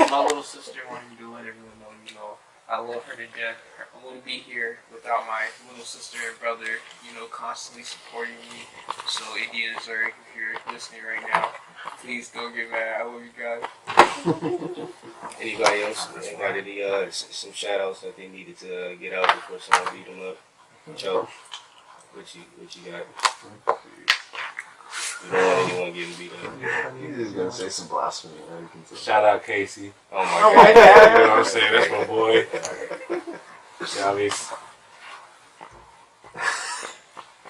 my little sister wanted me to let everyone know, I love her to death. I wouldn't be here without my little sister and brother, constantly supporting me. So, Indians, if you're listening right now, please don't get mad. I love you guys. Anybody else got any some shout outs that they needed to get out before someone beat them up? Joe, what you got? You don't want anyone getting beat up. He's just gonna say some blasphemy. Shout out Casey. Oh my god. You know what I'm saying? That's my boy.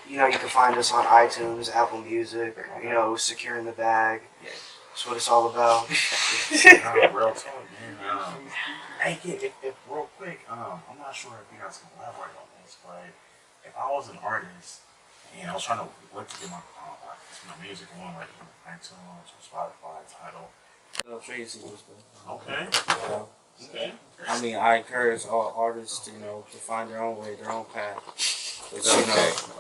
You can find us on iTunes, Apple Music, Secure in the Bag. That's what it's all about. Real talk, man. Hey, kid, if real quick, I'm not sure if you guys can elaborate on this, but if I was an artist and I was trying to look to get my music on, like iTunes or Spotify, Tidal. Okay. Okay. I mean, I encourage all artists to, to find their own way, their own path. But,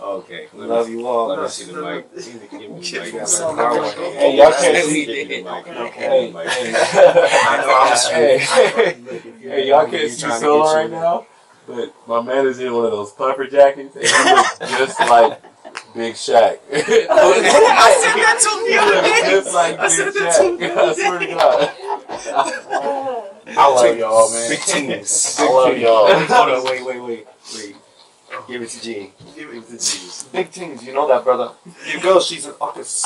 Okay. We love you all. Let me see the mic. Give me the mic. Hey, y'all can't see the mic. Hey, y'all can't see Solo right now, but my man is in one of those puffer jackets, and he looks just like Big Shaq. I said that to him the other day. Just like Big Shaq. I swear to God. I love y'all, man. Big teams. I love y'all. Hold on, wait. Give it to G. Big things, you know that, brother. Your girl, she's an artist.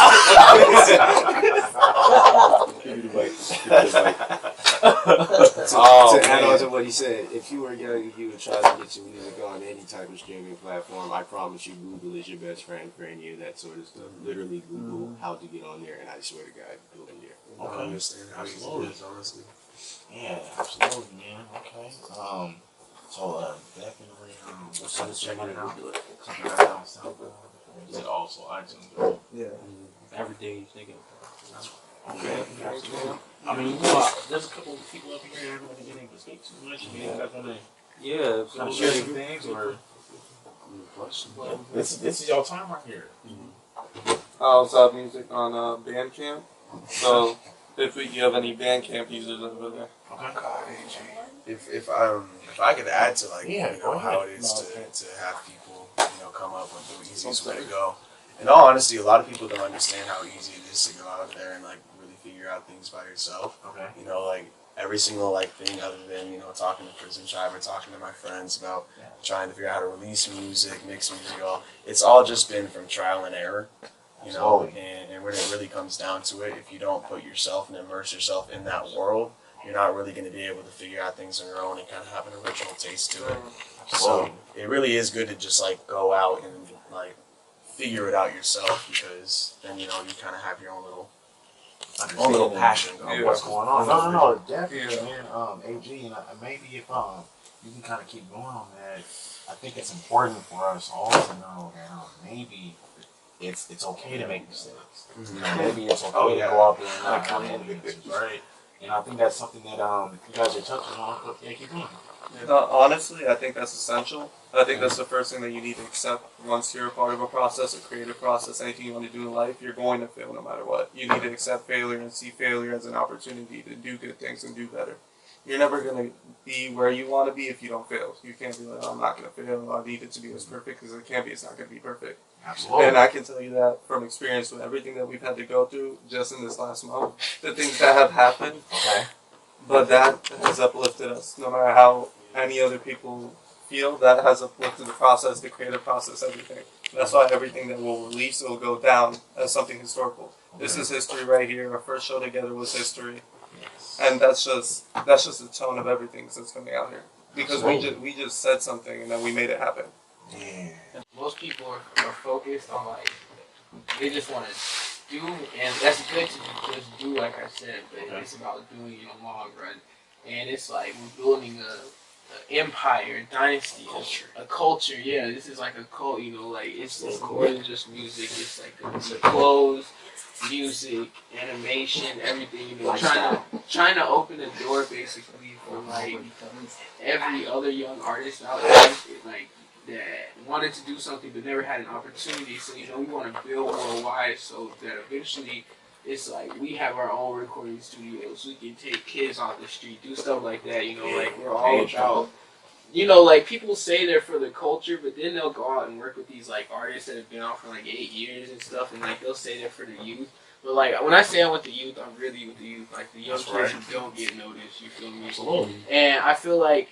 Give me the mic. To add on to what he said, if you were young, you would try to get your music on any type of streaming platform. I promise you, Google is your best friend for any of that sort of stuff. Literally Google how to get on there, and I swear to God, go in there. Okay. I understand how easy it is, honestly. Yeah, absolutely, man. Okay. So definitely check it out. Check it out on SoundCloud. Is it also iTunes? Yeah. Everything you think of. Okay. Absolutely. I mean, there's a couple of people up here that don't want to get into speak too much. You guys want to share some things or? This is your time right here. I also have music on Bandcamp. So if you have any Bandcamp users over there. Okay. If I could add to how it is to have people come up with the easiest way to go. In all honesty, a lot of people don't understand how easy it is to go out there and really figure out things by yourself. Okay. Every single thing other than talking to Prism Tribe or talking to my friends about trying to figure out how to release music, mix music, it's all just been from trial and error. And when it really comes down to it, if you don't put yourself and immerse yourself in that world, you're not really going to be able to figure out things on your own and kind of have an original taste to it. So it really is good to just go out and figure it out yourself, because then you kind of have your own little passion going. What's going on? No, definitely, man. AG, and maybe if you can kind of keep going on that, I think it's important for us all to know that maybe it's okay to make mistakes. Maybe it's okay to go out there and not come in right? And I think that's something that you guys are touching on. But yeah, keep going. Honestly, I think that's essential. I think that's the first thing that you need to accept once you're a part of a process, a creative process, anything you want to do in life, you're going to fail no matter what. You need to accept failure and see failure as an opportunity to do good things and do better. You're never going to be where you want to be if you don't fail. You can't be like, I'm not going to fail, I need it to be as perfect as it can be. It's not going to be perfect. Absolutely. And I can tell you that from experience with everything that we've had to go through just in this last month, the things that have happened. Okay. But that has uplifted us. No matter how any other people feel, that has uplifted the process, the creative process, everything. That's why everything that we'll release will go down as something historical. This is history right here. Our first show together was history. And that's just the tone of everything that's coming out here. Because we just said something and then we made it happen. Yeah. Most people are focused on they just want to do, and that's good to just do, like I said, but it's about doing in the long run. And it's we're building a empire, a dynasty, a culture. Yeah, this is like a cult, it's more than just music. It's it's the clothes, music, animation, everything, trying to open the door basically for every other young artist out there, that wanted to do something but never had an opportunity. So we want to build worldwide so that eventually it's like we have our own recording studios. We can take kids off the street, do stuff like that. You know, like we're all about. You know, like people say they're for the culture, but then they'll go out and work with these like artists that have been out for like 8 years and stuff, and like they'll say they're for the youth. But like when I say I'm with the youth, I'm really with the youth, like the young kids who don't get noticed. You feel me? Absolutely. And I feel like,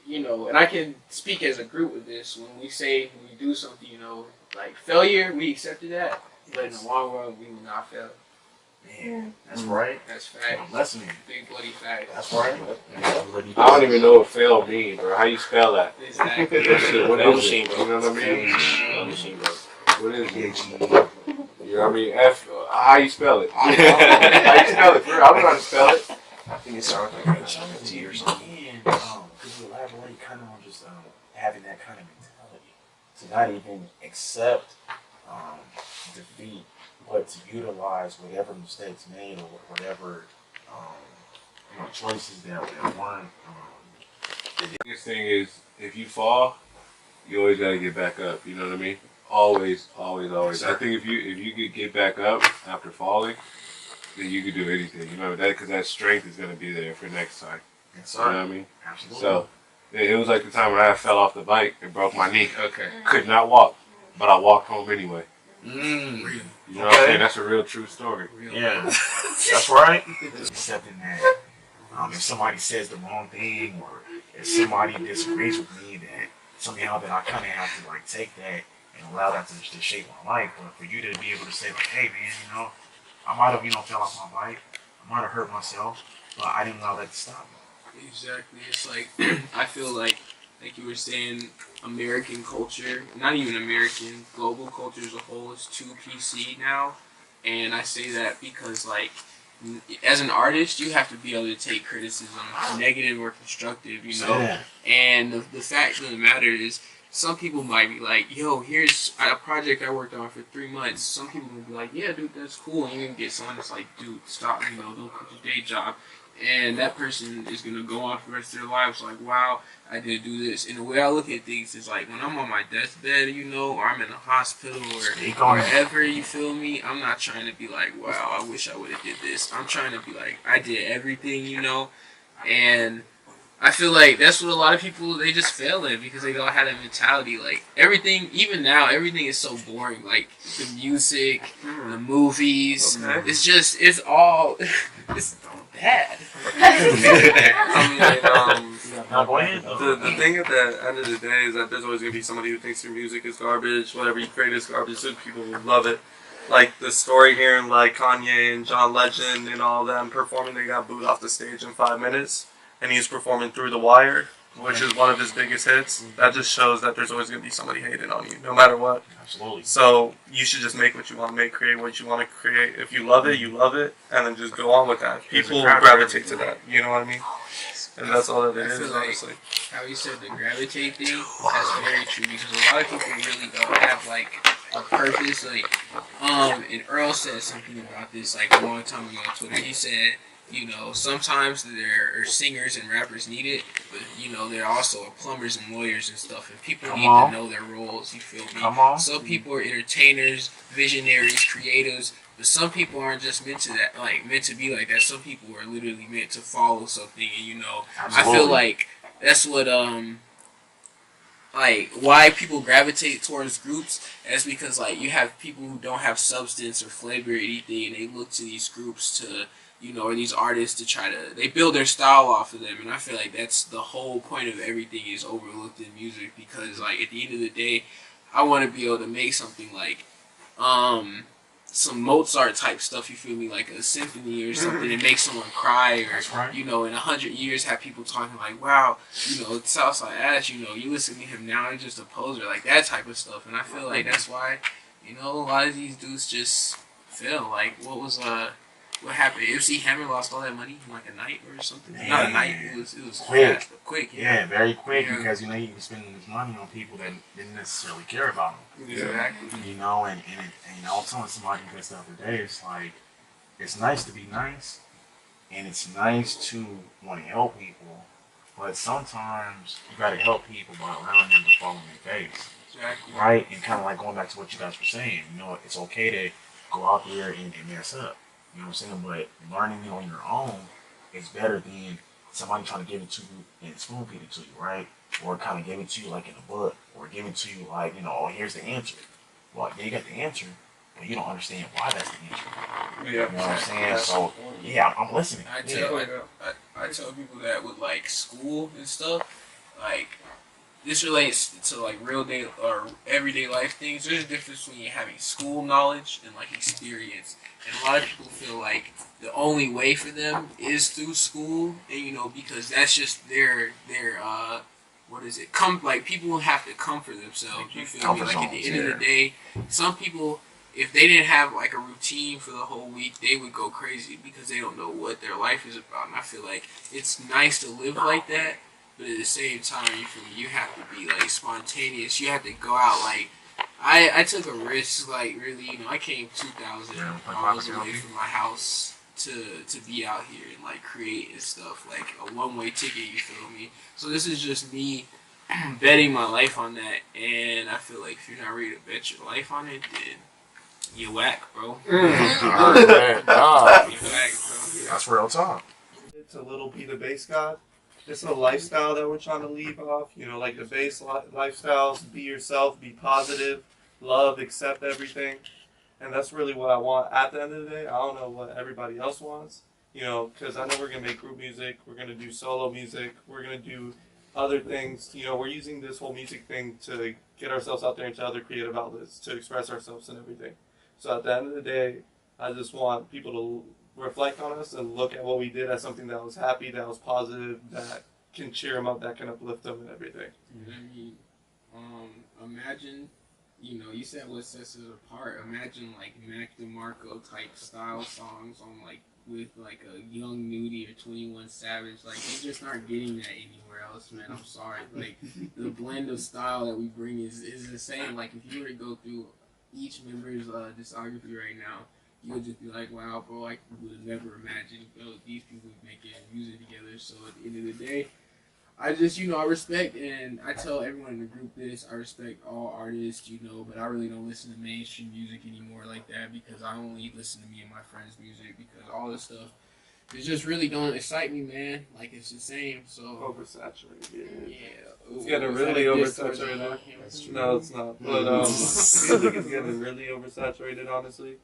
you know, and I can speak as a group with this. When we say we do something, you know, like failure, we accepted that, but in the long run, we will not fail. Man, that's right. That's fact. I'm listening. Big bloody fact. That's right. I don't even know what fail means, bro. How you spell that? Exactly. That shit, what is machine, it? bro. You know what I mean? Machine, bro. What is it? You know what I mean? F. How you spell it? How you spell it? For real? I don't know how to spell it. I think it sounds like a T or something. Could you elaborate kind of on just having that kind of mentality to not even accept defeat, but to utilize whatever mistakes made or whatever choices that weren't. The biggest thing is if you fall, you always gotta get back up. You know what I mean? Always, always, always. I think if you could get back up after falling, then you could do anything. You know that because that strength is gonna be there for next time. Yes, You know what I mean? Absolutely. So it was like the time when I fell off the bike and broke my knee. Okay. Could not walk, but I walked home anyway. Mm. You know what I'm saying? That's a real true story. Yeah, that's right. Accepting that if somebody says the wrong thing or if somebody disagrees with me, that somehow that I kind of have to like take that and allow that to shape my life. But for you to be able to say like, hey man, you know, I might have fell off my bike, I might have hurt myself, but I didn't allow that to stop me. Exactly. It's like I feel like you were saying, American culture, not even American, global culture as a whole is too PC now, and I say that because like as an artist, you have to be able to take criticism, negative or constructive, you know. Yeah. And the fact of the matter is, some people might be like, yo, here's a project I worked on for 3 months. Some people will be like, yeah, dude, that's cool. And you can get someone that's like, dude, stop, you know, don't quit your day job. And that person is going to go on for the rest of their lives like, wow, I did do this. And the way I look at things is like, when I'm on my deathbed, you know, or I'm in a hospital or wherever, you feel me, I'm not trying to be like, wow, I wish I would have did this. I'm trying to be like, I did everything, you know. And I feel like that's what a lot of people, they just fail in because they don't have that mentality. Like, everything, even now, everything is so boring. Like, the music, the movies, it's all bad. The thing at the end of the day is that there's always going to be somebody who thinks your music is garbage, whatever you create is garbage, and people will love it. Like the story here, and like Kanye and John Legend and all them performing, they got booed off the stage in 5 minutes, and he's performing Through the Wire, which is one of his biggest hits. That just shows that there's always going to be somebody hating on you, no matter what. Absolutely. So you should just make what you want to make, create what you want to create. If you love it, you love it, and then just go on with that. People gravitate to that. You know what I mean? And that's all that it is, honestly. How you said the gravitate thing, that's very true because a lot of people really don't have like a purpose. Like, and Earl said something about this like a long time ago on Twitter. He said, you know, sometimes there are singers and rappers needed, but you know, there are also plumbers and lawyers and stuff, and people need to know their roles. You feel me? Some people are entertainers, visionaries, creatives, but some people aren't just meant to that, like meant to be like that. Some people are literally meant to follow something, and you know, I feel like that's what like why people gravitate towards groups. That's because like you have people who don't have substance or flavor or anything, and they look to these groups to, you know, or these artists to try to, they build their style off of them. And I feel like that's the whole point of everything is overlooked in music, because like at the end of the day, I want to be able to make something like some Mozart type stuff, you feel me, like a symphony or something, and make someone cry, or you know, in 100 years have people talking like, wow, you know, Southside Ash, you know, you listen to him now, he's just a poser, like that type of stuff. And I feel like that's why, you know, a lot of these dudes just fail. Like what happened? MC Hammer lost all that money in like a night or something. Man. Not a night. It was quick. Yeah, very quick, because you know he was spending his money on people that didn't necessarily care about him. Exactly. You know, and you know, I was telling somebody this the other day. It's like, it's nice to be nice, and it's nice to want to help people, but sometimes you got to help people by allowing them to fall on their face. Exactly. Right, and kind of like going back to what you guys were saying. You know, it's okay to go out there and mess up. You know what I'm saying? But learning it on your own is better than somebody trying to give it to you and spoon feed it to you, right? Or kind of give it to you like in a book, or give it to you like, oh, here's the answer. Well, yeah, you got the answer, but you don't understand why that's the answer. Yeah. You know what I'm saying? So, yeah, I'm listening. I tell people that with like school and stuff, like this relates to like real day or everyday life things. There's a difference between having school knowledge and like experience. And a lot of people feel like the only way for them is through school, and because that's just their what is it? Like people have to comfort themselves. You feel me? Like at the end of the day, some people, if they didn't have like a routine for the whole week, they would go crazy because they don't know what their life is about. And I feel like it's nice to live like that, but at the same time, you feel me? You have to be like spontaneous. You have to go out like. I took a risk, like really, I came 2,000 miles away from my house to be out here and like create and stuff, like a one-way ticket, you feel me? So this is just me betting my life on that, and I feel like if you're not ready to bet your life on it, then you whack, bro. You whack, bro. That's real talk. It's a little be the bass god. It's a lifestyle that we're trying to leave off. Like the bass lifestyles, be yourself, be positive, love, accept everything. And that's really what I want at the end of the day. I don't know what everybody else wants, because I know we're going to make group music, we're going to do solo music, we're going to do other things. We're using this whole music thing to get ourselves out there into other creative outlets, to express ourselves and everything. So at the end of the day, I just want people to reflect on us and look at what we did as something that was happy, that was positive, that can cheer them up, that can uplift them and everything. I mean, imagine, you said what sets us apart. Imagine like Mac DeMarco type style songs on like with like a Young Nudie or 21 Savage. Like you just aren't getting that anywhere else, man. I'm sorry. Like the blend of style that we bring is insane. Like if you were to go through each member's discography right now, you would just be like, wow, bro, I would have never imagined these people making music together. So at the end of the day, I just, I respect, and I tell everyone in the group this, I respect all artists, but I really don't listen to mainstream music anymore like that because I only listen to me and my friends' music because all this stuff, it just really don't excite me, man. Like, it's the same, so. Oversaturated. Yeah. It's getting really oversaturated. No, it's not. But music is getting really oversaturated, honestly.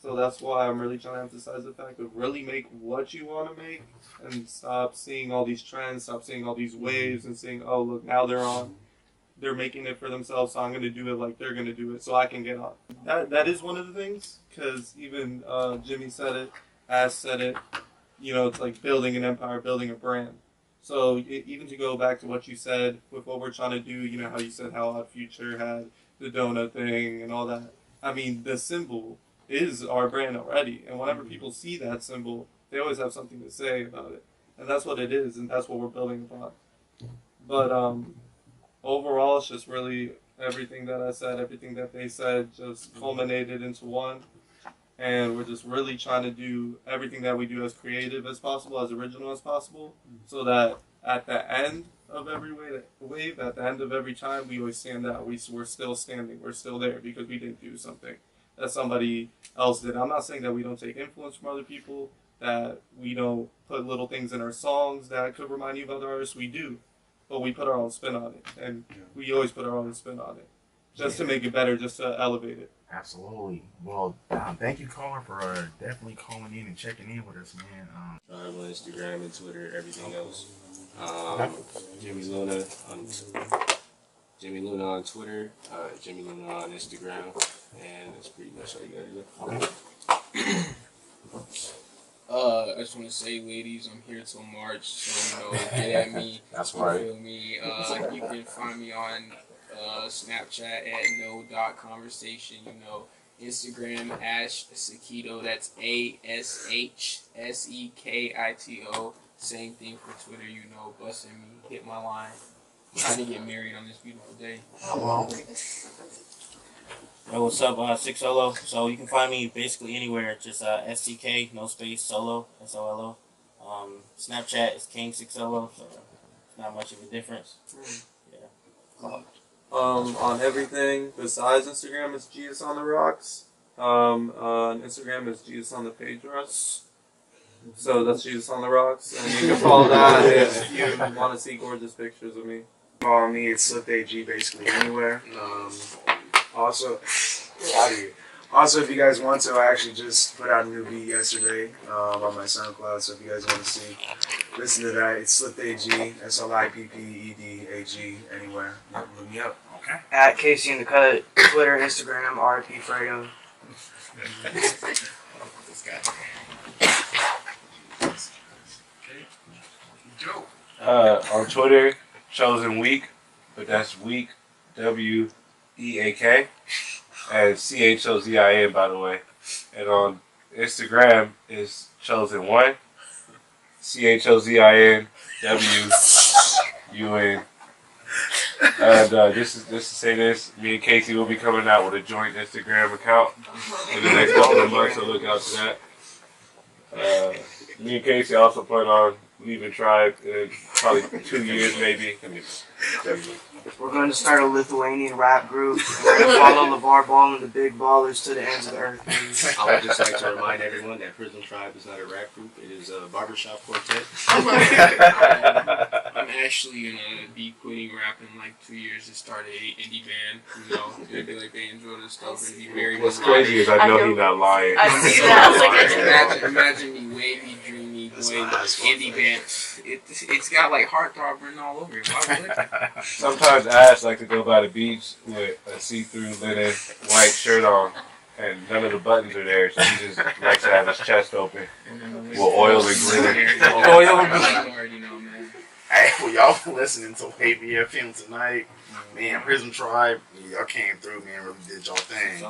So that's why I'm really trying to emphasize the fact of really make what you want to make and stop seeing all these trends, stop seeing all these waves and saying, oh, look, now they're making it for themselves, so I'm going to do it like they're going to do it so I can get on. That is one of the things, because even Jimmy said it, Az said it, it's like building an empire, building a brand. So even to go back to what you said with what we're trying to do, how you said how Odd Future had the donut thing and all that. I mean, the symbol is our brand already, and whenever people see that symbol, they always have something to say about it, and that's what it is, and that's what we're building upon. But overall, it's just really everything that I said, everything that they said, just culminated into one, and we're just really trying to do everything that we do as creative as possible, as original as possible, so that at the end of every wave, at the end of every time, we always stand out. We're still standing, we're still there because we didn't do something that somebody else did. I'm not saying that we don't take influence from other people, that we don't put little things in our songs that could remind you of other artists. We do, but we put our own spin on it, and we always put our own spin on it, just to make it better, just to elevate it. Absolutely. Well, thank you, caller, for definitely calling in and checking in with us, man. On Instagram and Twitter, everything else. Jimmy Luna on Twitter, Jimmy Luna on Instagram, and that's pretty much all you gotta do. I just want to say, ladies, I'm here till March, so get at me. That's right. You feel me? You can find me on Snapchat at no.conversation. Instagram Ash Sakito. That's ASHSEKITO. Same thing for Twitter. Busting me, hit my line. I'm trying to get married on this beautiful day. Yo, what's up, Six Solo? So you can find me basically anywhere, just STK, no space, Solo, SOLO. Snapchat is King Six Solo, so it's not much of a difference. Yeah. On everything besides Instagram, it's GS on the Rocks. On Instagram is Jesus on the Page Rocks. So that's Jesus on the Rocks, and you can follow that if you want to see gorgeous pictures of me. Follow me, it's SlippedAG basically anywhere. Also, if you guys want to, I actually just put out a new beat yesterday on my SoundCloud. So if you guys want to listen to that, it's SlippedAG, SLIPPEDAG, anywhere. Look me up. Okay. At Casey in the Cut, Twitter, Instagram, RP Fredo. This guy. On Twitter, Chosen Week, but that's Week, WEAK, and CHOZIN, by the way. And on Instagram is Chosen One, CHOZIN, WUN. And just to say this, me and Casey will be coming out with a joint Instagram account in the next couple of months, so look out for that. Me and Casey also plan on leaving Tribe in probably 2 years, maybe. We're going to start a Lithuanian rap group. We're going to follow LeVar Ball and the Big Ballers to the ends of the earth. I would just like to remind everyone that Prism Tribe is not a rap group. It is a barbershop quartet. I'm actually gonna be quitting rap in like 2 years to start a indie band. You know, gonna be like Van Jordan stuff and be very. What's crazy is I know he's not lying. I see that. I was like, imagine me wavy, dreamy, going indie band. It's got like heartthrob written all over it. Why would it? Sometimes Ash like to go by the beach with a see-through linen white shirt on, and none of the buttons are there, so he just likes to have his chest open with oil and glitter. Oil and glitter. You know, man. Hey, well, y'all been listening to WAAVYFM tonight. Man, Prism Tribe, y'all came through, man, really did y'all thing.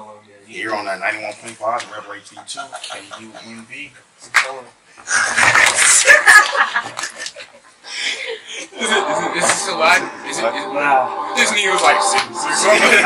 Here on that 91.5, Rebel HD2, KUNV. Is this a lot? Is it? Nah. This nigga was like 6 or something.